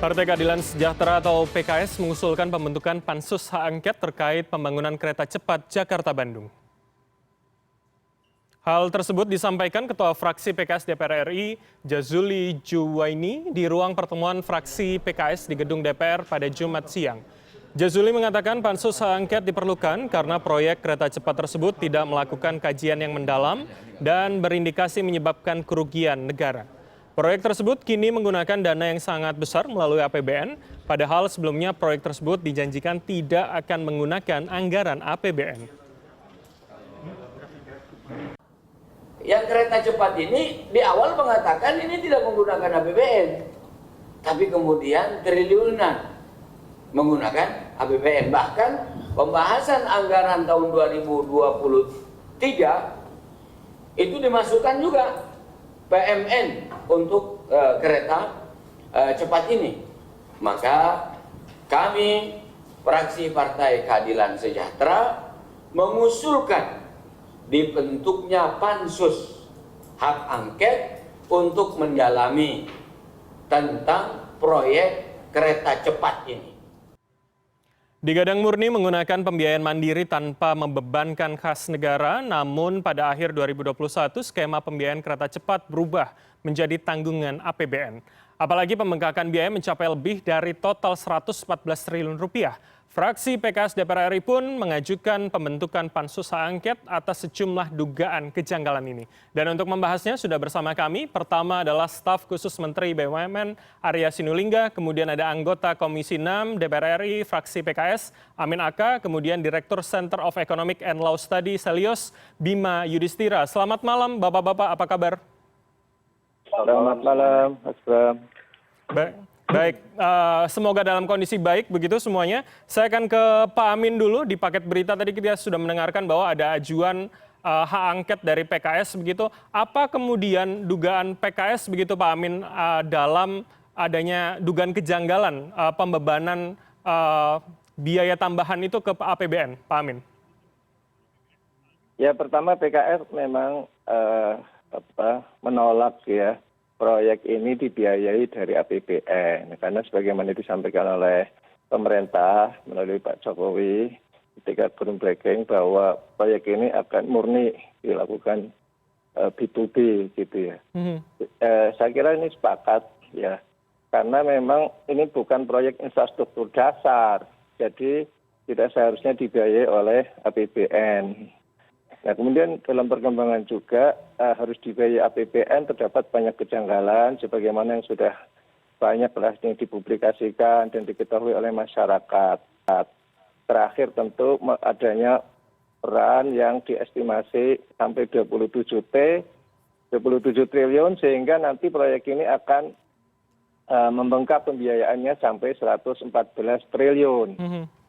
Partai Keadilan Sejahtera atau PKS mengusulkan pembentukan pansus hak angket terkait pembangunan kereta cepat Jakarta-Bandung. Hal tersebut disampaikan Ketua Fraksi PKS DPR RI, Jazuli Juwaini, di ruang pertemuan fraksi PKS di gedung DPR pada Jumat siang. Jazuli mengatakan pansus hak angket diperlukan karena proyek kereta cepat tersebut tidak melakukan kajian yang mendalam dan berindikasi menyebabkan kerugian negara. Proyek tersebut kini menggunakan dana yang sangat besar melalui APBN, padahal sebelumnya proyek tersebut dijanjikan tidak akan menggunakan anggaran APBN. Yang kereta cepat ini di awal mengatakan ini tidak menggunakan APBN, tapi kemudian triliunan menggunakan APBN. Bahkan pembahasan anggaran tahun 2023 itu dimasukkan juga PMN untuk kereta cepat ini. Maka kami fraksi Partai Keadilan Sejahtera mengusulkan dibentuknya pansus hak angket untuk mendalami tentang proyek kereta cepat ini. Digadang murni menggunakan pembiayaan mandiri tanpa membebankan kas negara, namun pada akhir 2021 skema pembiayaan kereta cepat berubah menjadi tanggungan APBN. Apalagi pembengkakan biaya mencapai lebih dari total 114 triliun rupiah. Fraksi PKS DPR RI pun mengajukan pembentukan pansus hak angket atas sejumlah dugaan kejanggalan ini. Dan untuk membahasnya sudah bersama kami, pertama adalah staf khusus Menteri BUMN Arya Sinulinga, kemudian ada anggota Komisi 6 DPR RI fraksi PKS Amin Aka, kemudian Direktur Center of Economic and Law Study Selios Bima Yudhistira. Selamat malam Bapak-bapak, apa kabar? Selamat malam, Mas Bram. Baik, semoga dalam kondisi baik begitu semuanya. Saya akan ke Pak Amin dulu. Di paket berita tadi kita sudah mendengarkan bahwa ada ajuan hak angket dari PKS begitu. Apa kemudian dugaan PKS begitu Pak Amin dalam adanya dugaan kejanggalan pembebanan biaya tambahan itu ke APBN, Pak Amin? Ya, pertama PKS memang menolak ya proyek ini dibiayai dari APBN karena sebagaimana disampaikan oleh pemerintah melalui Pak Jokowi ketika groundbreaking bahwa proyek ini akan murni dilakukan B2B gitu ya. Saya kira ini sepakat ya karena memang ini bukan proyek infrastruktur dasar, jadi tidak seharusnya dibiayai oleh APBN. Nah, kemudian dalam perkembangan juga harus dibiayai APBN terdapat banyak kejanggalan sebagaimana yang sudah banyak yang dipublikasikan dan diketahui oleh masyarakat. Terakhir tentu adanya peran yang diestimasi sampai 27 triliun sehingga nanti proyek ini akan membengkak pembiayaannya sampai 114 triliun.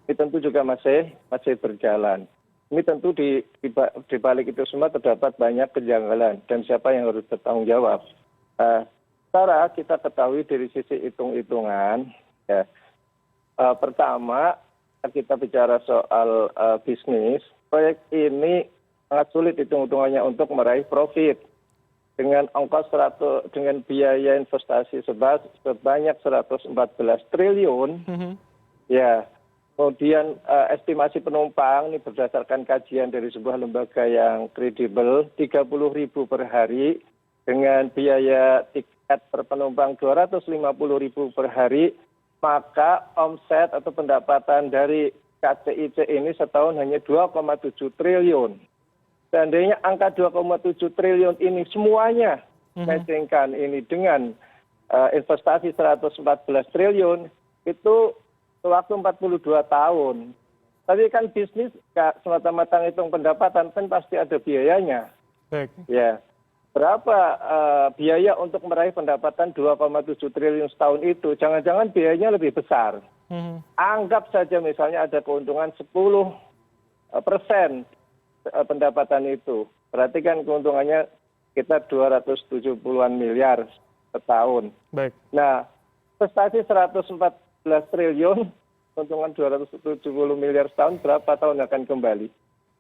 Ini tentu juga masih berjalan. Ini tentu di balik itu semua terdapat banyak kejanggalan dan siapa yang harus bertanggung jawab. Secara kita ketahui dari sisi hitung-hitungan, ya, pertama kita bicara soal bisnis, proyek ini sangat sulit hitung-hitungannya untuk meraih profit dengan ongkos dengan biaya investasi sebanyak 114 triliun, ya. Kemudian estimasi penumpang ini berdasarkan kajian dari sebuah lembaga yang kredibel 30.000 per hari dengan biaya tiket per penumpang 250.000 per hari, maka omset atau pendapatan dari KCIC ini setahun hanya 2,7 triliun. Seandainya angka 2,7 triliun ini semuanya matchingkan ini dengan investasi 114 triliun itu waktu 42 tahun. Tapi kan bisnis nggak semata-mata ngitung pendapatan, kan pasti ada biayanya. Baik. Ya, berapa biaya untuk meraih pendapatan 2,7 triliun setahun itu? Jangan-jangan biayanya lebih besar. Anggap saja misalnya ada keuntungan 10% pendapatan itu. Berarti kan keuntungannya kita 270-an miliar setahun. Baik. Nah, investasi 114 triliun, keuntungan 270 miliar setahun, berapa tahun akan kembali?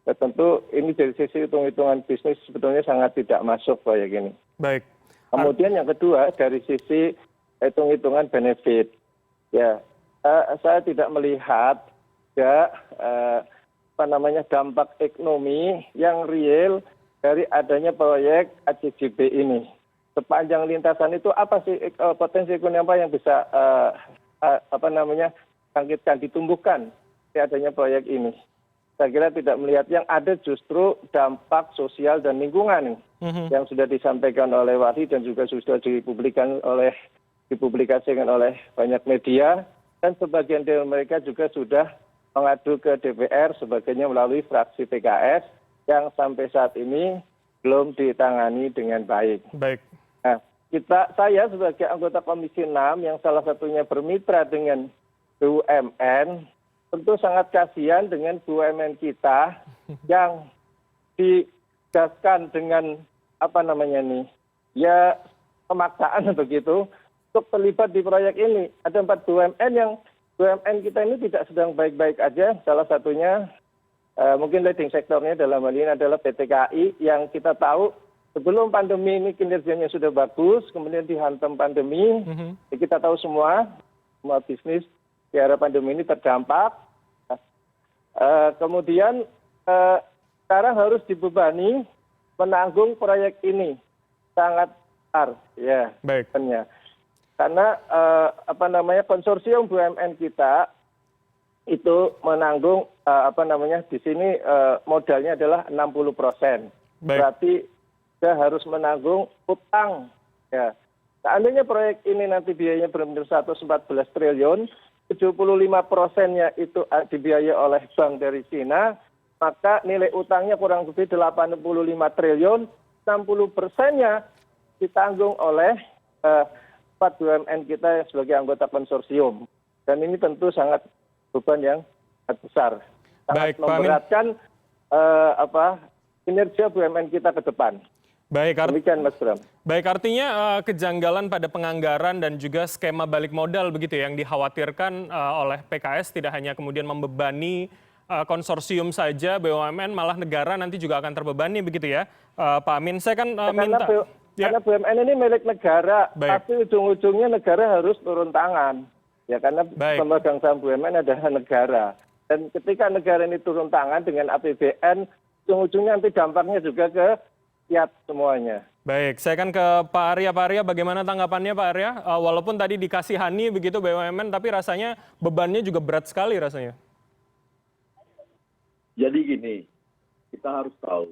Ya, tentu ini dari sisi hitung-hitungan bisnis sebetulnya sangat tidak masuk proyek ini. Baik. Kemudian yang kedua dari sisi hitung-hitungan benefit. Ya, saya tidak melihat ya dampak ekonomi yang real dari adanya proyek AJGB ini. Sepanjang lintasan itu apa sih potensi ekonomi apa yang bisa bangkitkan, ditumbuhkan dari adanya proyek ini? Saya kira tidak melihat, yang ada justru dampak sosial dan lingkungan yang sudah disampaikan oleh Wahid dan juga sudah dipublikasikan oleh banyak media, dan sebagian dari mereka juga sudah mengadu ke DPR sebagainya melalui fraksi PKS yang sampai saat ini belum ditangani dengan baik. Baik. Nah, saya sebagai anggota Komisi 6 yang salah satunya bermitra dengan BUMN, tentu sangat kasihan dengan BUMN kita yang digaskan dengan pemaksaan begitu untuk terlibat di proyek ini. Ada 4 BUMN yang BUMN kita ini tidak sedang baik-baik aja. Salah satunya mungkin leading sektornya dalam hal ini adalah PT KAI yang kita tahu sebelum pandemi ini kinerjanya sudah bagus, kemudian dihantam pandemi. Kita tahu semua bisnis di era pandemi ini terdampak. Kemudian sekarang harus dibebani menanggung proyek ini sangat besar, ya. Baik. Karena konsorsium BUMN kita itu menanggung di sini modalnya adalah 60%. Berarti kita harus menanggung utang. Ya. Seandainya proyek ini nanti biayanya benar-benar 114 triliun, 75%-nya itu dibiayai oleh bank dari Cina, maka nilai utangnya kurang lebih 85 triliun, 60%-nya ditanggung oleh 4 BUMN kita sebagai anggota konsorsium. Dan ini tentu sangat beban yang sangat besar. Sangat memberatkan kinerja BUMN kita ke depan. Demikian, Mas Bram. Baik, artinya kejanggalan pada penganggaran dan juga skema balik modal begitu yang dikhawatirkan oleh PKS tidak hanya kemudian membebani konsorsium saja, BUMN, malah negara nanti juga akan terbebani begitu ya, Pak Amin. Saya kan minta... Karena BUMN ini milik negara, tapi ujung-ujungnya negara harus turun tangan. Ya, karena pemegang saham BUMN adalah negara. Dan ketika negara ini turun tangan dengan APBN, ujung-ujungnya nanti dampaknya juga ke rakyat semuanya. Baik, saya kan ke Pak Arya. Pak Arya, bagaimana tanggapannya Pak Arya? Walaupun tadi dikasihani begitu BUMN, tapi rasanya bebannya juga berat sekali rasanya. Jadi gini, kita harus tahu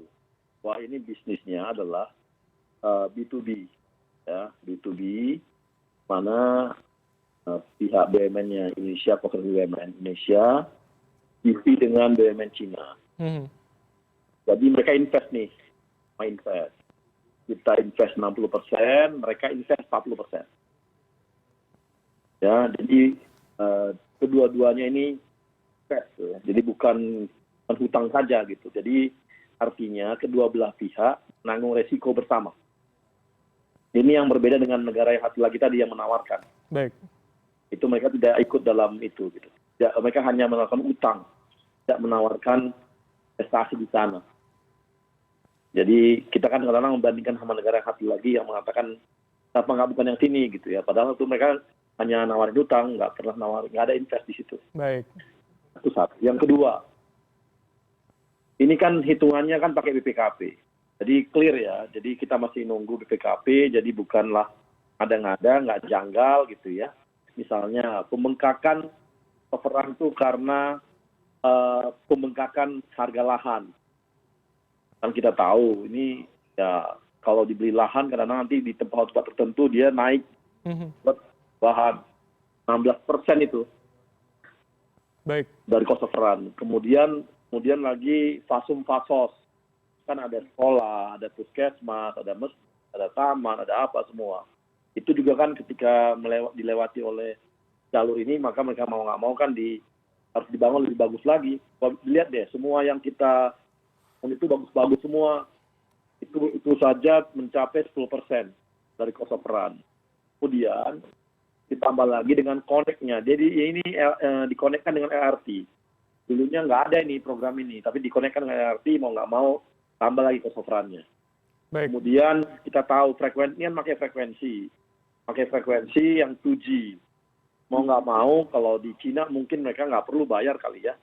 bahwa ini bisnisnya adalah B2B, ya, B2B, mana pihak BUMN-nya Indonesia, pekerja BUMN Indonesia, isi dengan BUMN Cina. Jadi mereka invest nih, kita invest 60%, mereka invest 40%. Ya, jadi kedua-duanya ini invest, ya. Jadi bukan hutang saja gitu. Jadi artinya kedua belah pihak menanggung resiko bersama. Ini yang berbeda dengan negara yang satu lagi tadi yang menawarkan. Baik. Itu mereka tidak ikut dalam itu. Gitu. Mereka hanya menawarkan utang, tidak menawarkan investasi di sana. Jadi kita kan kadang-kadang membandingkan sama negara yang satu lagi yang mengatakan kenapa nggak bukan yang sini gitu ya. Padahal itu mereka hanya nawarin utang, nggak pernah nawarin, nggak ada invest di situ. Baik. Itu satu. Yang kedua, ini kan hitungannya kan pakai BPKP. Jadi clear ya, jadi kita masih nunggu BPKP, jadi bukanlah ada-ngada, nggak janggal gitu ya. Misalnya pembengkakan perang itu karena pembengkakan harga lahan. Kan kita tahu ini ya kalau dibeli lahan karena nanti di tempat-tempat tertentu dia naik bahan 16% itu. Baik. Dari cost of run. Kemudian lagi fasos. Kan ada sekolah, ada puskesmas, ada masjid, ada taman, ada apa semua. Itu juga kan ketika dilewati oleh jalur ini, maka mereka mau nggak mau kan harus dibangun lebih bagus lagi. Lihat deh, semua yang kita itu bagus-bagus semua. Itu saja mencapai 10% dari cost of run. Kemudian ditambah lagi dengan connect-nya. Jadi ini dikonekkan dengan LRT. Dulunya nggak ada ini program ini, tapi dikonekkan dengan LRT mau nggak mau tambah lagi cost of run-nya. Kemudian kita tahu frekuensinya pakai frekuensi yang 2G. mau nggak mau kalau di Cina mungkin mereka nggak perlu bayar kali ya.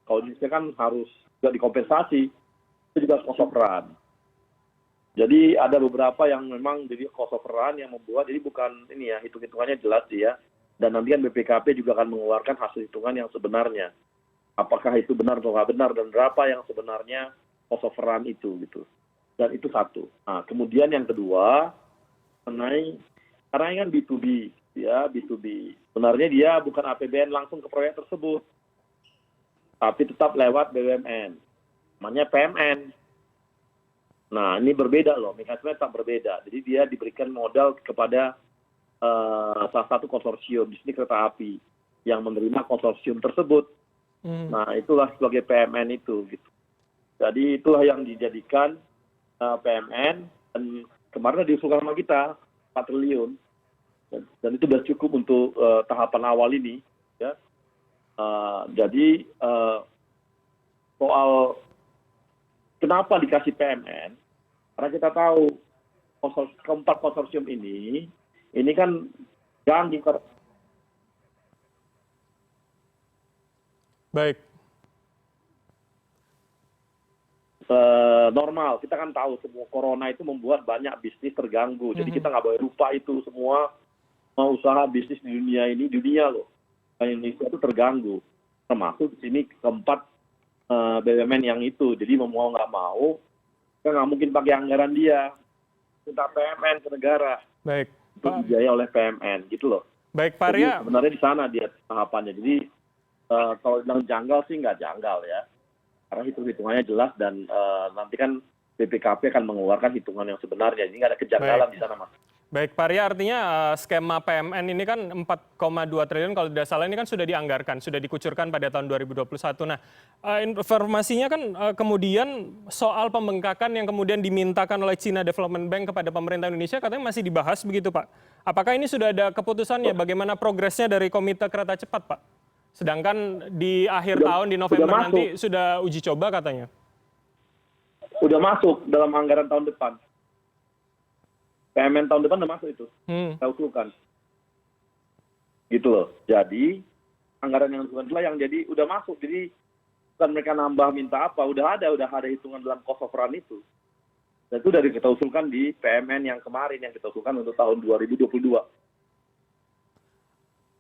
Kalau di Indonesia kan harus juga dikompensasi, itu juga cost of run. Jadi ada beberapa yang memang jadi cost of run yang membuat, jadi bukan ini ya, hitung-hitungannya jelas sih ya. Dan nanti kan BPKP juga akan mengeluarkan hasil hitungan yang sebenarnya. Apakah itu benar atau nggak benar, dan berapa yang sebenarnya cost of run itu gitu. Dan itu satu. Nah, kemudian yang kedua, mengenai, karena ini kan B2B, ya B2B. Sebenarnya dia bukan APBN langsung ke proyek tersebut, tapi tetap lewat BUMN. Namanya PMN. Nah, ini berbeda loh, mekanisme tetap berbeda. Jadi dia diberikan modal kepada salah satu konsorsium, di sini kereta api, yang menerima konsorsium tersebut. Nah, itulah sebagai PMN itu. Gitu. Jadi itulah yang dijadikan PMN, dan kemarin diusulkan sama kita 4 triliun. Dan itu sudah cukup untuk tahapan awal ini. Ya. Jadi soal kenapa dikasih PMN? Karena kita tahu keempat konsorsium ini kan ganggu. Baik. Normal, kita kan tahu semua corona itu membuat banyak bisnis terganggu. Jadi kita nggak boleh lupa itu semua usaha bisnis di dunia ini, dunia loh. Indonesia itu terganggu. Termasuk di sini keempat BUMN yang itu. Jadi mau nggak mau, kita nggak mungkin pakai anggaran dia. Minta PMN ke negara. Baik. Itu dibiayai oleh PMN, gitu loh. Baik, Pak Jadi Arya. sebenarnya di sana dia tahapannya. Jadi kalau bilang janggal sih nggak janggal ya. Karena hitung-hitungannya jelas, dan nanti kan BPKP akan mengeluarkan hitungan yang sebenarnya. Jadi nggak ada kejanggalan di sana, Mas. Baik, Pak Arya, artinya skema PMN ini kan 4,2 triliun kalau tidak salah ini kan sudah dianggarkan, sudah dikucurkan pada tahun 2021. Nah, informasinya kan kemudian soal pembengkakan yang kemudian dimintakan oleh China Development Bank kepada pemerintah Indonesia katanya masih dibahas begitu, Pak. Apakah ini sudah ada keputusannya? Bagaimana progresnya dari Komite Kereta Cepat, Pak? Sedangkan di akhir tahun, di November nanti sudah uji coba katanya. Sudah masuk dalam anggaran tahun depan. PMN tahun depan udah masuk itu. Kita usulkan. Gitu loh. Jadi, anggaran yang diusulkan itulah yang jadi udah masuk. Jadi, bukan mereka nambah minta apa, udah ada hitungan dalam cost of run itu. Dan itu dari kita usulkan di PMN yang kemarin, yang kita usulkan untuk tahun 2022.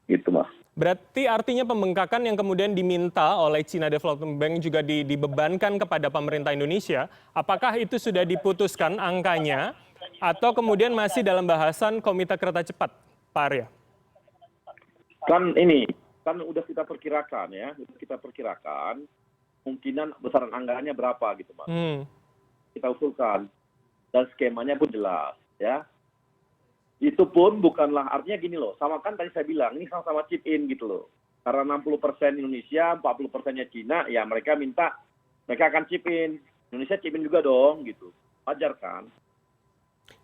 Gitu, Mas. Berarti artinya pembengkakan yang kemudian diminta oleh China Development Bank juga dibebankan kepada pemerintah Indonesia, apakah itu sudah diputuskan angkanya atau kemudian masih dalam bahasan Komite Kereta Cepat, Pak Arya? Kan ini, kan udah kita perkirakan ya, kemungkinan besaran anggarannya berapa gitu, Mas. Kita usulkan, dan skemanya pun jelas ya. Itu pun bukanlah, artinya gini loh, sama kan tadi saya bilang, ini sama-sama chip in gitu loh. Karena 60% Indonesia, 40%-nya Cina, ya mereka akan chip in. Indonesia chip in juga dong gitu. Wajar kan?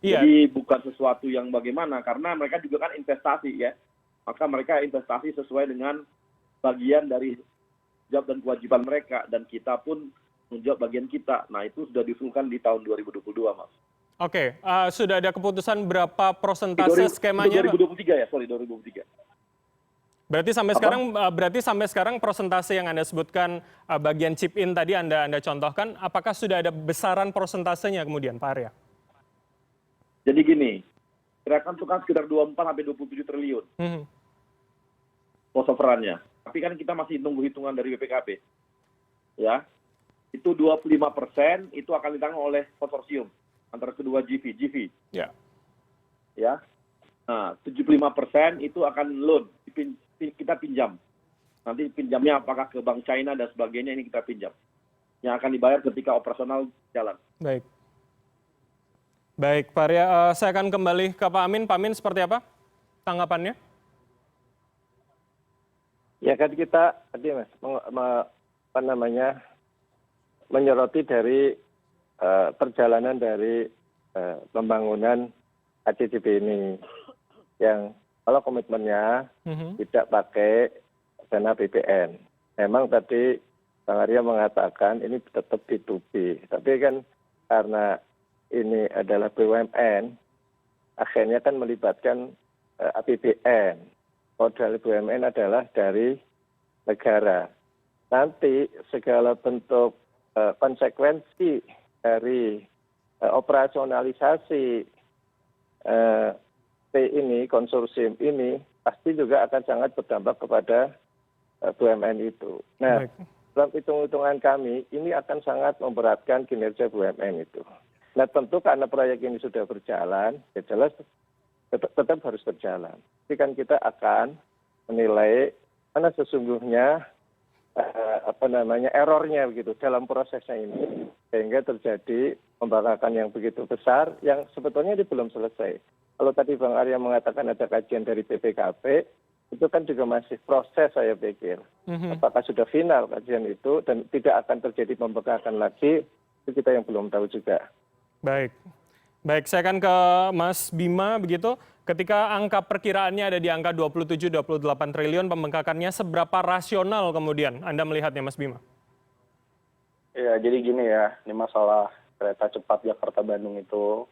Iya. Jadi bukan sesuatu yang bagaimana, karena mereka juga kan investasi ya. Maka mereka investasi sesuai dengan bagian dari jawab dan kewajiban mereka, dan kita pun menjawab bagian kita. Nah, itu sudah diusulkan di tahun 2022, Mas. Oke, sudah ada keputusan berapa persentase skemanya? 2023 ya, sorry 2023. Berarti sampai sekarang persentase yang Anda sebutkan bagian chip in tadi Anda contohkan, apakah sudah ada besaran persentasenya kemudian, Pak Arya? Jadi gini, kira-kira itu kan sekitar 24 sampai 27 triliun. Cost of run-nya. Tapi kan kita masih nunggu hitungan dari BPKP. Ya. Itu 25% itu akan ditanggung oleh konsorsium antara kedua GV. Ya. Ya. Nah, 75% itu akan loan, kita pinjam. Nanti pinjamnya apakah ke Bank China dan sebagainya, ini kita pinjam. Yang akan dibayar ketika operasional jalan. Baik, Pak Arya, saya akan kembali ke Pak Amin. Pak Amin, seperti apa tanggapannya? Ya kan kita tadi Mas, menyoroti dari perjalanan dari pembangunan ACTP ini, yang kalau komitmennya tidak pakai dana BPN. Memang tadi Bang Arya mengatakan ini tetap B2B, tapi kan karena ini adalah BUMN, akhirnya kan melibatkan APBN. modal BUMN adalah dari negara. Nanti segala bentuk konsekuensi dari operasionalisasi T ini, konsorsium ini, pasti juga akan sangat berdampak kepada BUMN itu. Nah, dalam hitung-hitungan kami, ini akan sangat memberatkan kinerja BUMN itu. Nah, tentu karena proyek ini sudah berjalan, ya jelas tetap harus berjalan. Tapi kan kita akan menilai mana sesungguhnya errornya begitu dalam prosesnya ini, sehingga terjadi pembangkakan yang begitu besar yang sebetulnya ini belum selesai. Kalau tadi Bang Arya mengatakan ada kajian dari BPKP, itu kan juga masih proses saya pikir. Apakah sudah final kajian itu dan tidak akan terjadi pembengkakan lagi, itu kita yang belum tahu juga. Baik, saya akan ke Mas Bima begitu. Ketika angka perkiraannya ada di angka 27-28 triliun, pembengkakannya seberapa rasional kemudian Anda melihatnya, Mas Bima? Ya, jadi gini ya, ini masalah kereta cepat Jakarta-Bandung itu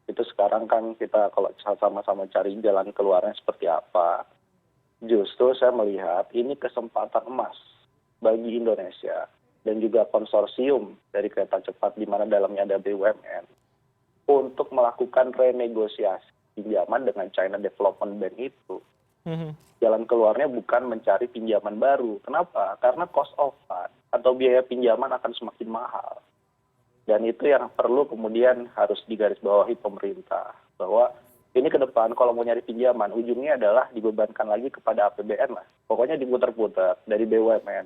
sekarang kan kita kalau sama-sama cari jalan keluarnya seperti apa. Justru saya melihat ini kesempatan emas bagi Indonesia dan juga konsorsium dari kereta cepat di mana dalamnya ada BUMN untuk melakukan renegosiasi pinjaman dengan China Development Bank itu. Jalan keluarnya bukan mencari pinjaman baru. Kenapa? Karena cost of fund atau biaya pinjaman akan semakin mahal. Dan itu yang perlu kemudian harus digarisbawahi pemerintah. Bahwa ini ke depan kalau mau nyari pinjaman, ujungnya adalah dibebankan lagi kepada APBN lah. Pokoknya diputar-putar dari BUMN.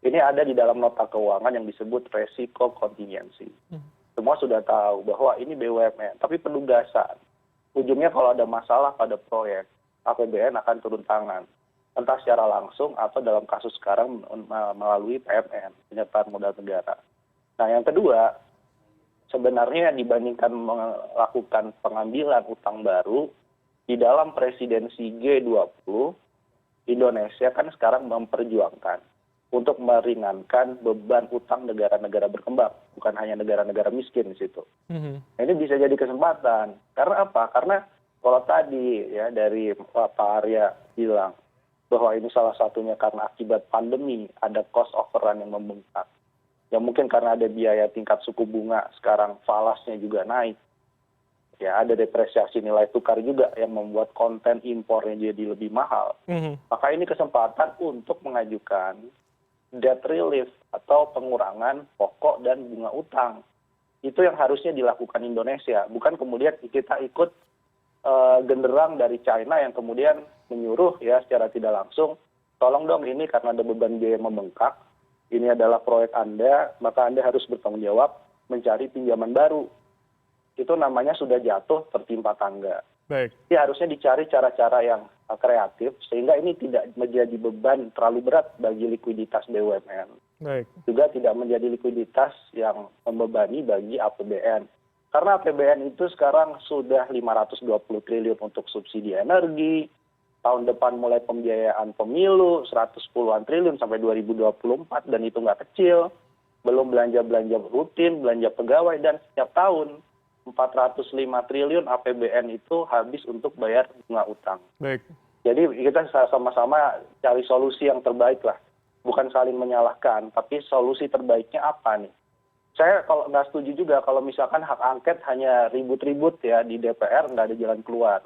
Ini ada di dalam nota keuangan yang disebut resiko kontingensi. Semua sudah tahu bahwa ini BUMN, tapi penugasan. Ujungnya kalau ada masalah pada proyek, APBN akan turun tangan. Entah secara langsung atau dalam kasus sekarang melalui PMN, penyertaan modal negara. Nah yang kedua, sebenarnya dibandingkan melakukan pengambilan utang baru, di dalam presidensi G20, Indonesia kan sekarang memperjuangkan untuk meringankan beban utang negara-negara berkembang, bukan hanya negara-negara miskin di situ. Nah, ini bisa jadi kesempatan. Karena apa? Karena kalau tadi ya dari Pak Arya bilang bahwa ini salah satunya karena akibat pandemi ada cost overrun yang membengkak. Ya mungkin karena ada biaya tingkat suku bunga sekarang falasnya juga naik. Ya ada depresiasi nilai tukar juga yang membuat konten impornya jadi lebih mahal. Maka ini kesempatan untuk mengajukan debt relief atau pengurangan pokok dan bunga utang. Itu yang harusnya dilakukan Indonesia, bukan kemudian kita ikut genderang dari China yang kemudian menyuruh ya secara tidak langsung, tolong dong ini karena ada beban biaya membengkak, ini adalah proyek Anda, maka Anda harus bertanggung jawab mencari pinjaman baru. Itu namanya sudah jatuh tertimpa tangga. Baik. Jadi harusnya dicari cara-cara yang kreatif sehingga ini tidak menjadi beban terlalu berat bagi likuiditas BUMN. Baik. Juga tidak menjadi likuiditas yang membebani bagi APBN. Karena APBN itu sekarang sudah 520 triliun untuk subsidi energi, tahun depan mulai pembiayaan pemilu 110-an triliun sampai 2024 dan itu nggak kecil, belum belanja-belanja rutin, belanja pegawai dan setiap tahun 405 triliun APBN itu habis untuk bayar bunga utang. Baik. Jadi kita sama-sama cari solusi yang terbaik lah, bukan saling menyalahkan, tapi solusi terbaiknya apa nih? Saya kalau nggak setuju juga kalau misalkan hak angket hanya ribut-ribut ya di DPR nggak ada jalan keluar.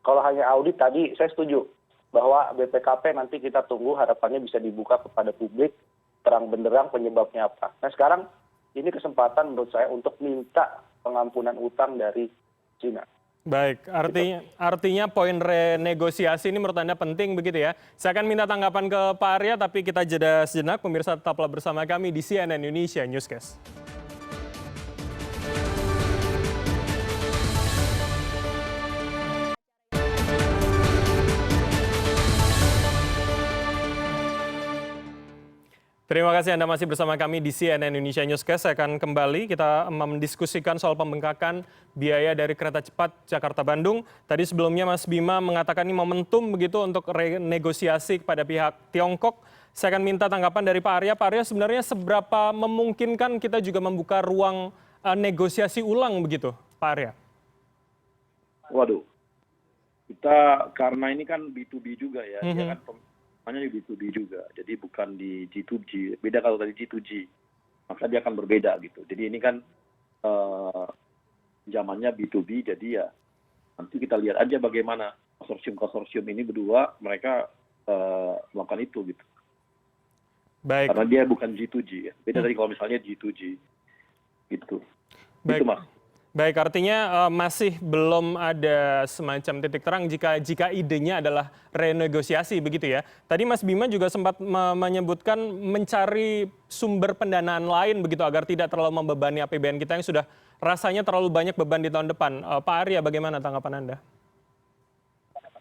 Kalau hanya audit tadi saya setuju bahwa BPKP nanti kita tunggu harapannya bisa dibuka kepada publik terang benderang penyebabnya apa. Nah sekarang ini kesempatan menurut saya untuk minta pengampunan utang dari China. Baik, artinya poin renegosiasi ini menurut Anda penting begitu ya. Saya akan minta tanggapan ke Pak Arya, tapi kita jeda sejenak. Pemirsa tetaplah bersama kami di CNN Indonesia Newscast. Terima kasih Anda masih bersama kami di CNN Indonesia Newscast. Saya akan kembali, kita mendiskusikan soal pembengkakan biaya dari kereta cepat Jakarta-Bandung. Tadi sebelumnya Mas Bima mengatakan ini momentum begitu untuk renegosiasi kepada pihak Tiongkok. Saya akan minta tanggapan dari Pak Arya. Pak Arya, sebenarnya seberapa memungkinkan kita juga membuka ruang negosiasi ulang begitu, Pak Arya? Waduh, Kita karena ini kan B2B juga ya, dia kan namanya di B2B juga, jadi bukan di G2G. Beda kalau tadi G2G, maka dia akan berbeda gitu. Jadi ini kan zamannya B2B, jadi ya nanti kita lihat aja bagaimana konsorsium ini berdua mereka melakukan itu gitu. Baik. Karena dia bukan G2G ya. Beda dari kalau misalnya G2G gitu. Baik. Itu Mas. Baik, artinya masih belum ada semacam titik terang jika idenya adalah renegosiasi begitu ya. Tadi Mas Bima juga sempat menyebutkan mencari sumber pendanaan lain begitu agar tidak terlalu membebani APBN kita yang sudah rasanya terlalu banyak beban di tahun depan. Pak Arya, bagaimana tanggapan Anda?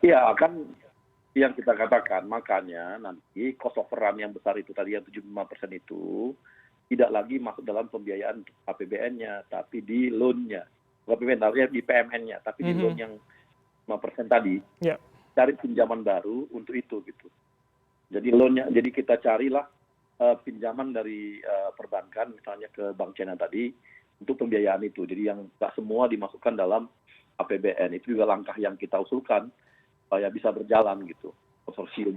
Iya, kan yang kita katakan, makanya nanti cost overrun yang besar itu tadi yang 75% itu tidak lagi masuk dalam pembiayaan APBN-nya, tapi di loan-nya. Bukan APBN, tapi di PMN-nya, tapi di loan yang 5% tadi. Ya. Cari pinjaman baru untuk itu gitu. Jadi loan-nya, jadi kita carilah pinjaman dari perbankan, misalnya ke Bank China tadi, untuk pembiayaan itu. Jadi yang nggak semua dimasukkan dalam APBN. Itu juga langkah yang kita usulkan supaya bisa berjalan gitu, konsorsium.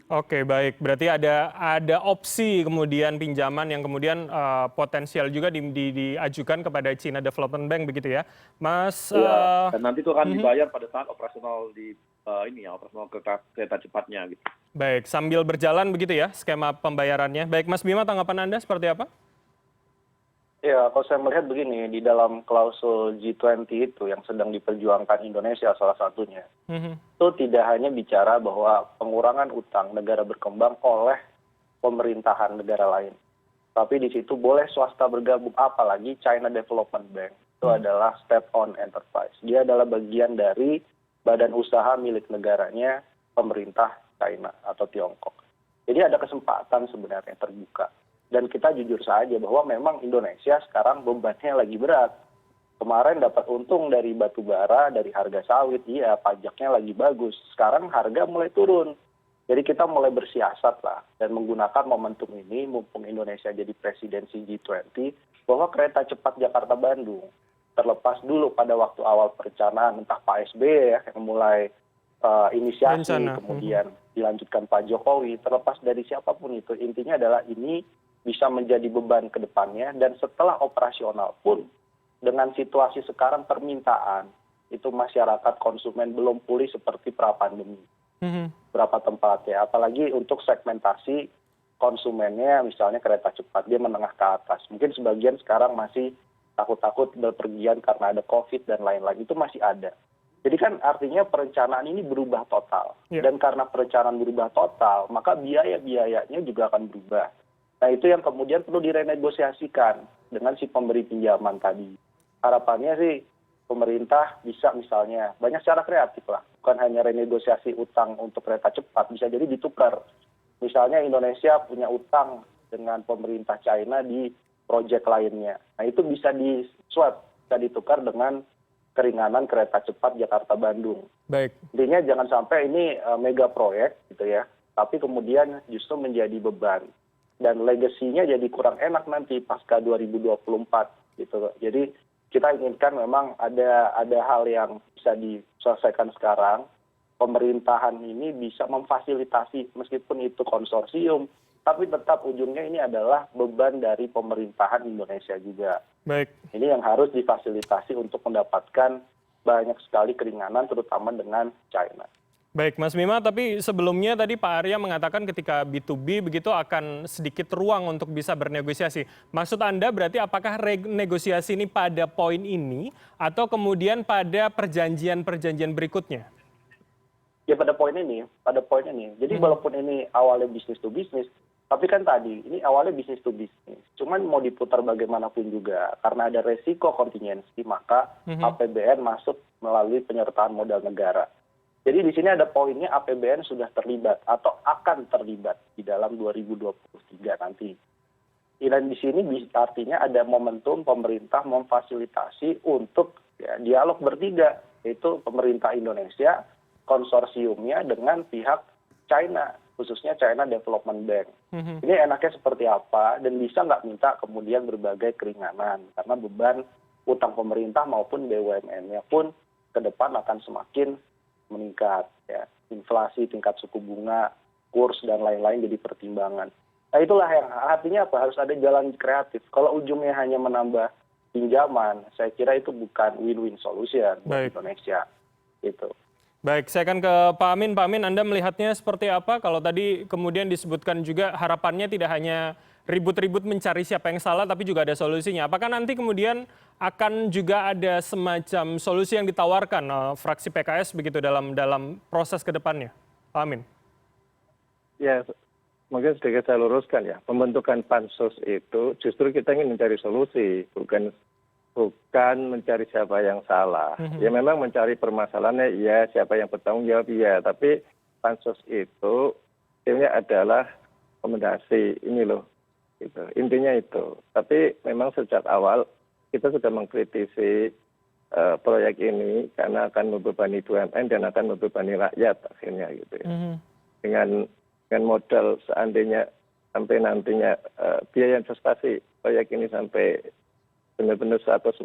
Oke, baik. Berarti ada opsi kemudian pinjaman yang kemudian potensial juga diajukan kepada China Development Bank begitu ya, Mas? Ya, dan nanti itu akan dibayar pada saat operasional di operasional kereta cepatnya gitu. Baik, sambil berjalan begitu ya skema pembayarannya. Baik, Mas Bima, tanggapan Anda seperti apa? Ya, kalau saya melihat begini, di dalam klausul G20 itu yang sedang diperjuangkan Indonesia salah satunya, itu tidak hanya bicara bahwa pengurangan utang negara berkembang oleh pemerintahan negara lain. Tapi di situ boleh swasta bergabung, apalagi China Development Bank. Itu adalah state-owned enterprise. Dia adalah bagian dari badan usaha milik negaranya pemerintah China atau Tiongkok. Jadi ada kesempatan sebenarnya terbuka. Dan kita jujur saja bahwa memang Indonesia sekarang bebannya lagi berat. Kemarin dapat untung dari batu bara, dari harga sawit, iya pajaknya lagi bagus. Sekarang harga mulai turun. Jadi kita mulai bersiasat lah dan menggunakan momentum ini, mumpung Indonesia jadi presidensi G20, bahwa kereta cepat Jakarta-Bandung, terlepas dulu pada waktu awal perencanaan, entah Pak SBY ya, yang mulai inisiasi, kemudian dilanjutkan Pak Jokowi, terlepas dari siapapun itu, intinya adalah ini bisa menjadi beban ke depannya, dan setelah operasional pun, dengan situasi sekarang permintaan, itu masyarakat konsumen belum pulih seperti pra-pandemi. Berapa tempat ya, apalagi untuk segmentasi konsumennya, misalnya kereta cepat, dia menengah ke atas. Mungkin sebagian sekarang masih takut-takut berpergian karena ada COVID dan lain-lain, itu masih ada. Jadi kan artinya perencanaan ini berubah total. Dan karena perencanaan berubah total, maka biaya-biayanya juga akan berubah. Nah itu yang kemudian perlu direnegosiasikan dengan si pemberi pinjaman tadi. Harapannya sih pemerintah bisa misalnya banyak cara kreatif lah. Bukan hanya renegosiasi utang untuk kereta cepat, bisa jadi ditukar. Misalnya Indonesia punya utang dengan pemerintah China di proyek lainnya. Nah itu bisa di-swap, bisa ditukar dengan keringanan kereta cepat Jakarta-Bandung. Baik. Intinya jangan sampai ini mega proyek gitu ya, tapi kemudian justru menjadi beban. Dan legasinya jadi kurang enak nanti pasca 2024 gitu. Jadi kita inginkan memang ada hal yang bisa diselesaikan sekarang. Pemerintahan ini bisa memfasilitasi meskipun itu konsorsium, tapi tetap ujungnya ini adalah beban dari pemerintahan Indonesia juga. Baik. Ini yang harus difasilitasi untuk mendapatkan banyak sekali keringanan terutama dengan China. Baik, Mas Bima, tapi sebelumnya tadi Pak Arya mengatakan ketika B2B begitu akan sedikit ruang untuk bisa bernegosiasi. Maksud Anda berarti apakah negosiasi ini pada poin ini atau kemudian pada perjanjian-perjanjian berikutnya? Ya pada poin ini. Jadi walaupun ini awalnya bisnis to bisnis, tapi kan tadi ini awalnya bisnis to bisnis. Cuman mau diputar bagaimanapun juga, karena ada resiko kontingensi, maka APBN masuk melalui penyertaan modal negara. Jadi di sini ada poinnya APBN sudah terlibat atau akan terlibat di dalam 2023 nanti. Dan di sini artinya ada momentum pemerintah memfasilitasi untuk dialog bertiga, yaitu pemerintah Indonesia, konsorsiumnya dengan pihak China, khususnya China Development Bank. Ini enaknya seperti apa dan bisa nggak minta kemudian berbagai keringanan, karena beban utang pemerintah maupun BUMN-nya pun ke depan akan semakin meningkat, ya, inflasi, tingkat suku bunga, kurs dan lain-lain jadi pertimbangan. Nah itulah yang artinya apa? Harus ada jalan kreatif. Kalau ujungnya hanya menambah pinjaman, saya kira itu bukan win-win solution buat Indonesia. Gitu. Baik, saya akan ke Pak Amin. Pak Amin, Anda melihatnya seperti apa? Kalau tadi kemudian disebutkan juga harapannya tidak hanya ribut-ribut mencari siapa yang salah, tapi juga ada solusinya. Apakah nanti kemudian akan juga ada semacam solusi yang ditawarkan fraksi PKS begitu dalam proses ke depannya? Pak Amin. Ya, mungkin sedikit saya luruskan ya. Pembentukan pansus itu justru kita ingin mencari solusi, bukan mencari siapa yang salah. Ya memang mencari permasalahannya, iya, siapa yang bertanggung jawab, iya. Tapi pansus itu intinya adalah rekomendasi ini loh. Gitu. Intinya itu. Tapi memang sejak awal kita sudah mengkritisi proyek ini karena akan membebani BUMN dan akan membebani rakyat akhirnya gitu ya. Dengan modal seandainya sampai nantinya biaya investasi proyek ini sampai benar-benar 114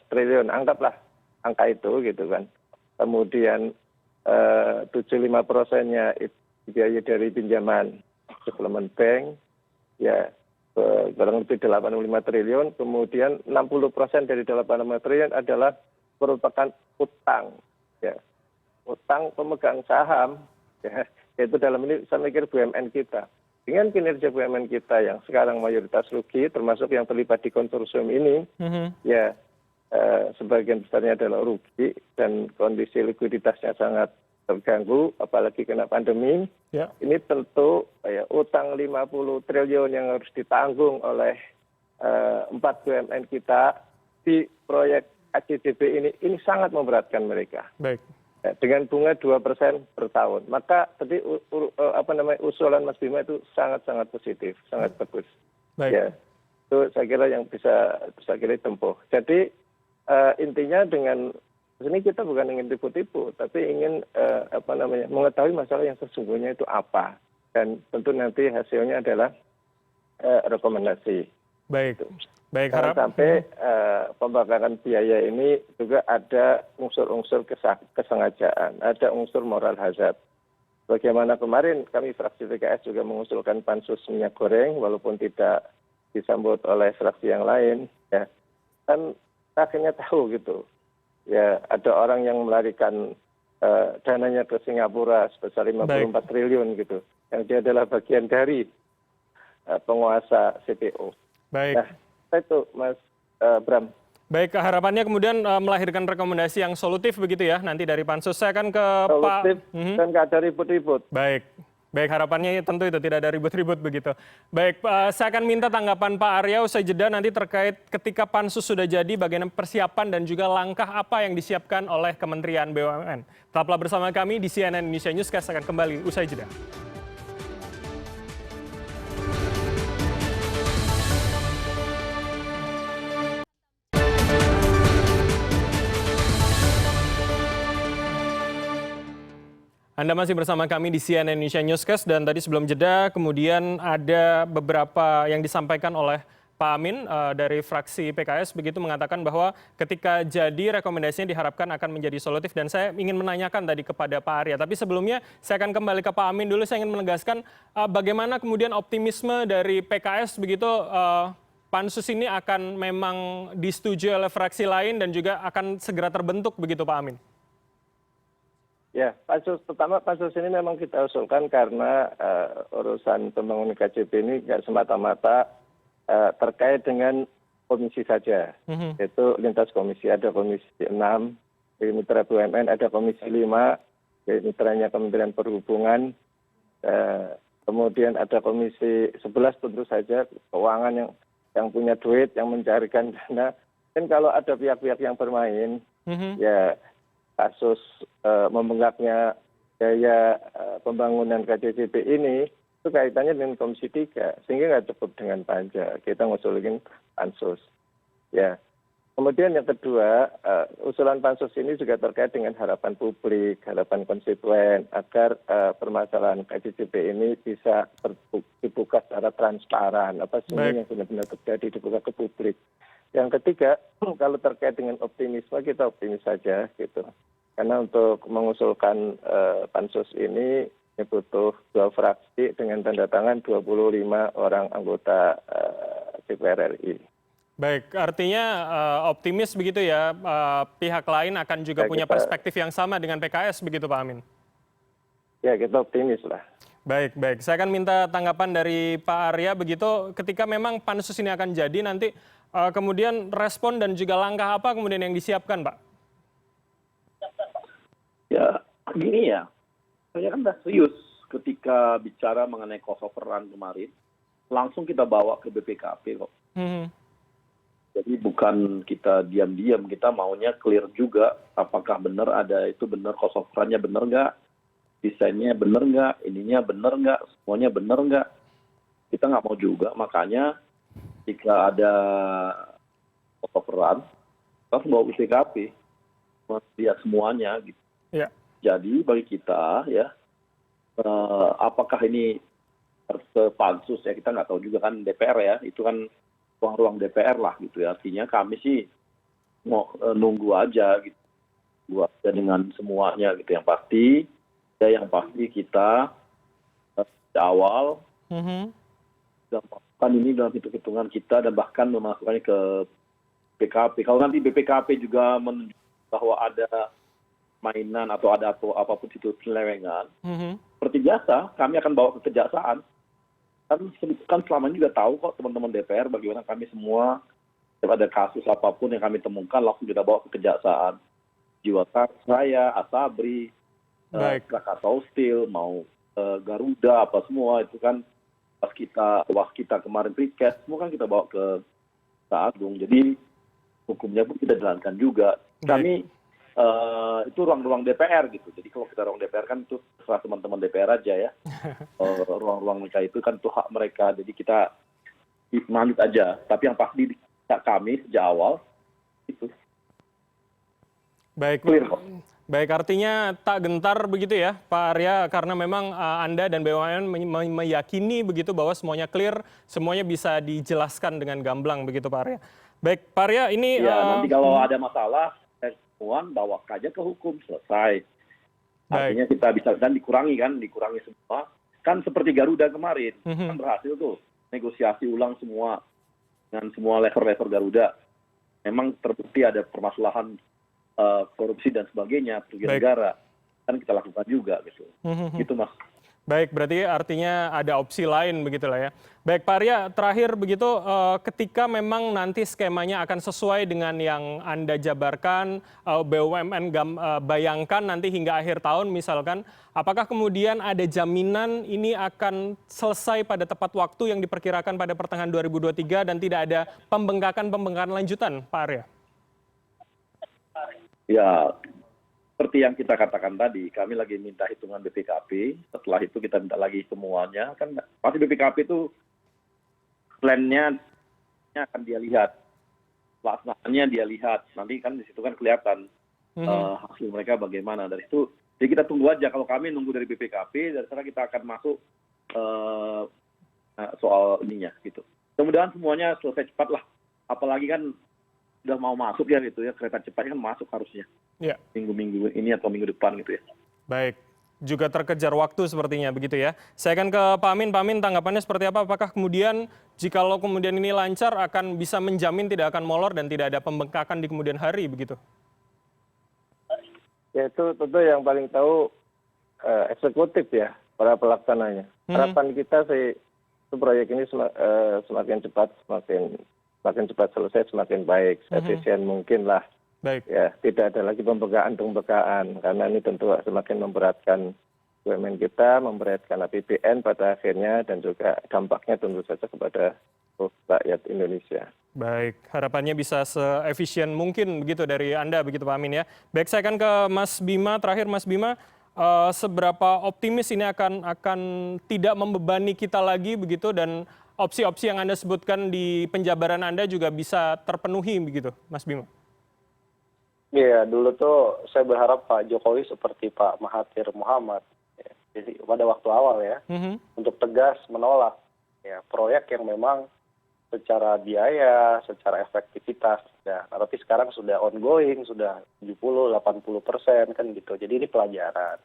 triliun, anggaplah angka itu gitu kan. Kemudian 75%-nya biaya dari pinjaman development bank, ya kurang lebih 85 triliun, kemudian 60% dari 85 triliun adalah merupakan utang, ya, utang pemegang saham, ya, yaitu dalam ini saya mikir BUMN kita. Dengan kinerja BUMN kita yang sekarang mayoritas rugi, termasuk yang terlibat di konsorsium ini, ya sebagian besarnya adalah rugi dan kondisi likuiditasnya sangat terganggu, apalagi kena pandemi. Ya. Ini tentu ya, utang 50 triliun yang harus ditanggung oleh 4 BUMN kita di proyek ACDB ini sangat memberatkan mereka. Baik. Ya, dengan bunga 2% per tahun. Maka tadi usulan Mas Bima itu sangat-sangat positif, sangat bagus. Baik. Ya, itu saya kira yang bisa kita tempuh. Jadi intinya dengan ini kita bukan ingin tipu-tipu, tapi ingin mengetahui masalah yang sesungguhnya itu apa. Dan tentu nanti hasilnya adalah rekomendasi. Baik. Gitu. Baik, harap sampai pembakaran biaya ini juga ada unsur-unsur kesengajaan, ada unsur moral hazard. Bagaimana kemarin kami fraksi PKS juga mengusulkan pansus minyak goreng, walaupun tidak disambut oleh fraksi yang lain, ya kan akhirnya tahu gitu, ya ada orang yang melarikan dananya ke Singapura sebesar 54 triliun gitu, yang dia adalah bagian dari penguasa CPO. Baik. Nah, itu Mas Bram. Baik, harapannya kemudian melahirkan rekomendasi yang solutif begitu ya nanti dari pansus. Saya akan ke solutif, Pak. Dan nggak ada ribut-ribut. Baik, baik, harapannya tentu itu tidak ada ribut-ribut begitu. Baik, saya akan minta tanggapan Pak Arya usai jeda nanti terkait ketika pansus sudah jadi bagaimana persiapan dan juga langkah apa yang disiapkan oleh Kementerian BUMN. Tetaplah bersama kami di CNN Indonesia Newscast akan kembali usai jeda. Anda masih bersama kami di CNN Indonesia Newscast dan tadi sebelum jeda kemudian ada beberapa yang disampaikan oleh Pak Amin dari fraksi PKS begitu mengatakan bahwa ketika jadi rekomendasinya diharapkan akan menjadi solutif dan saya ingin menanyakan tadi kepada Pak Arya. Tapi sebelumnya saya akan kembali ke Pak Amin dulu, saya ingin menegaskan bagaimana kemudian optimisme dari PKS begitu pansus ini akan memang disetujui oleh fraksi lain dan juga akan segera terbentuk begitu Pak Amin. Ya, pansus ini memang kita usulkan karena urusan pembangunan KJP ini nggak semata-mata terkait dengan komisi saja. Yaitu lintas komisi, ada komisi 6, dari mitra BUMN, ada komisi 5, dari mitranya Kementerian Perhubungan, kemudian ada komisi 11 tentu saja, keuangan yang punya duit, yang mencarikan dana. Dan kalau ada pihak-pihak yang bermain, ya kasus membengkaknya biaya pembangunan KJP ini itu kaitannya dengan Komisi 3 sehingga nggak cukup dengan panja, kita ngusulin pansus. Ya, kemudian yang kedua usulan pansus ini juga terkait dengan harapan publik, harapan konstituen agar permasalahan KJP ini bisa dibuka secara transparan, apa sebenarnya yang benar-benar terjadi dibuka ke publik. Yang ketiga, kalau terkait dengan optimisme kita optimis saja gitu. karena untuk mengusulkan pansus ini butuh 2 fraksi dengan tanda tangan 25 orang anggota DPR RI. Baik, artinya optimis begitu ya, pihak lain akan juga Ya, punya perspektif yang sama dengan PKS begitu Pak Amin? Ya, kita optimis lah. Baik, baik. Saya akan minta tanggapan dari Pak Arya begitu ketika memang pansus ini akan jadi nanti kemudian respon dan juga langkah apa kemudian yang disiapkan Pak? Ya, gini ya, saya kan udah serius ketika bicara mengenai cost of run kemarin, langsung kita bawa ke BPKP kok. Jadi bukan kita diam-diam, kita maunya clear juga apakah benar ada itu benar cost of run-nya benar nggak, desainnya benar nggak, ininya benar nggak, semuanya benar nggak. Kita nggak mau juga, makanya jika ada cost of run, kita harus bawa BPKP, lihat semuanya gitu. Ya. Jadi bagi kita ya, apakah ini harus ke pansus ya, kita nggak tahu juga kan, DPR ya, itu kan ruang-ruang DPR lah gitu ya. Artinya kami sih mau nunggu aja gitu, buat dengan semuanya gitu. Yang pasti kita di awal kan ini dalam hitung-hitungan kita dan bahkan memasukkannya ke BPKP. Kalau nanti BPKP juga menunjukkan bahwa ada mainan atau apapun itu penyelewengan, seperti biasa kami akan bawa ke kejaksaan. Kan selama ini juga tahu kok teman-teman DPR bagaimana kami semua, kalau ada kasus apapun yang kami temukan langsung kita bawa ke kejaksaan. Jiwasraya, Asabri, Krakatau Steel, mau Garuda, apa semua itu kan pas kita kemarin Prikes, semua kan kita bawa ke Jaksa Agung. Jadi hukumnya pun kita jalankan juga. Kami itu ruang-ruang DPR gitu. Jadi kalau kita ruang DPR kan itu serah teman-teman DPR aja ya. Ruang-ruang mereka itu kan itu hak mereka. Jadi kita manut aja. Tapi yang pasti kami sejak awal itu. Baik, clear kok. baik, artinya tak gentar begitu ya Pak Arya, karena memang Anda dan BUMN meyakini begitu bahwa semuanya clear, semuanya bisa dijelaskan dengan gamblang begitu Pak Arya. Baik, Pak Arya ini... Ya, nanti kalau ada masalah, bawa aja ke hukum, selesai. Artinya kita bisa dan dikurangi semua. Kan seperti Garuda kemarin, kan berhasil tuh negosiasi ulang semua dengan semua level-level Garuda. Memang terbukti ada permasalahan korupsi dan sebagainya, kerugian negara. Kan kita lakukan juga gitu. Gitu Mas. Baik, berarti artinya ada opsi lain begitulah ya. Baik Pak Arya, terakhir begitu ketika memang nanti skemanya akan sesuai dengan yang Anda jabarkan, BUMN bayangkan nanti hingga akhir tahun misalkan, apakah kemudian ada jaminan ini akan selesai pada tepat waktu yang diperkirakan pada pertengahan 2023 dan tidak ada pembengkakan lanjutan Pak Arya? Ya, seperti yang kita katakan tadi, kami lagi minta hitungan BPKP, setelah itu kita minta lagi semuanya, kan pasti BPKP itu plan-nya akan dia lihat, pelaksanaannya dia lihat, nanti kan di situ kan kelihatan hasil mereka bagaimana. Dari itu, jadi kita tunggu aja, kalau kami nunggu dari BPKP, dari sana kita akan masuk soal ininya gitu. Mudah-mudahan semuanya selesai cepat lah, apalagi kan udah mau masuk ya gitu ya, kereta cepat kan masuk harusnya. Ya. Minggu-minggu ini atau minggu depan gitu ya. Baik, juga terkejar waktu sepertinya begitu ya. Saya akan ke Pak Amin. Pak Amin, tanggapannya seperti apa? Apakah kemudian jikalau kemudian ini lancar akan bisa menjamin tidak akan molor dan tidak ada pembengkakan di kemudian hari begitu? Ya itu tentu yang paling tahu eksekutif ya, para pelaksananya. Harapan kita sih proyek ini semakin cepat selesai, semakin baik, efisien mungkin lah. Baik. Ya, tidak ada lagi pembengkakan karena ini tentu semakin memberatkan BUMN kita, memberatkan APBN pada akhirnya dan juga dampaknya tentu saja kepada rakyat Indonesia. Baik, harapannya bisa seefisien mungkin begitu dari Anda begitu Pak Amin ya. Baik, saya akan ke Mas Bima terakhir. Mas Bima, seberapa optimis ini akan tidak membebani kita lagi begitu dan opsi-opsi yang Anda sebutkan di penjabaran Anda juga bisa terpenuhi begitu, Mas Bima? Iya, dulu tuh saya berharap Pak Jokowi seperti Pak Mahathir Muhammad. Ya, jadi pada waktu awal ya, untuk tegas menolak ya proyek yang memang secara biaya, secara efektivitas. Ya, tapi sekarang sudah ongoing, sudah 70-80% kan gitu. Jadi ini pelajaran.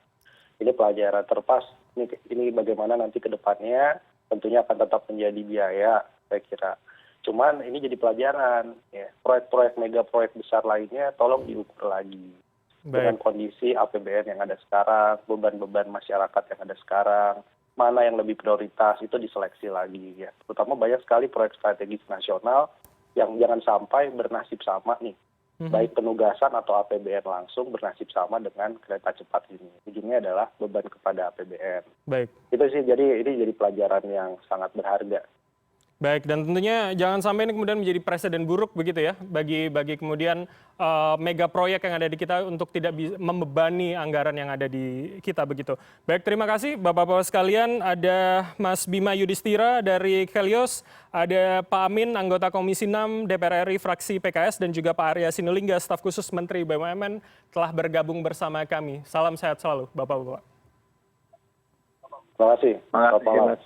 Ini pelajaran terpas. Ini bagaimana nanti ke depannya tentunya akan tetap menjadi biaya, saya kira. Cuman ini jadi pelajaran. Ya. Proyek-proyek mega proyek besar lainnya tolong diukur lagi. Dengan kondisi APBN yang ada sekarang, beban-beban masyarakat yang ada sekarang, mana yang lebih prioritas itu diseleksi lagi ya. Terutama banyak sekali proyek strategis nasional yang jangan sampai bernasib sama nih. Baik penugasan atau APBN langsung bernasib sama dengan kereta cepat ini. Ujungnya adalah beban kepada APBN. Baik. Itu sih ini jadi pelajaran yang sangat berharga. Baik, dan tentunya jangan sampai ini kemudian menjadi presiden buruk begitu ya bagi kemudian mega proyek yang ada di kita untuk tidak membebani anggaran yang ada di kita begitu. Baik, terima kasih Bapak-Bapak sekalian. Ada Mas Bima Yudhistira dari Helios, ada Pak Amin, anggota Komisi 6 DPR RI fraksi PKS, dan juga Pak Arya Sinulinga, staf khusus Menteri BUMN telah bergabung bersama kami. Salam sehat selalu Bapak-Bapak. Terima kasih. Terima kasih, Mas.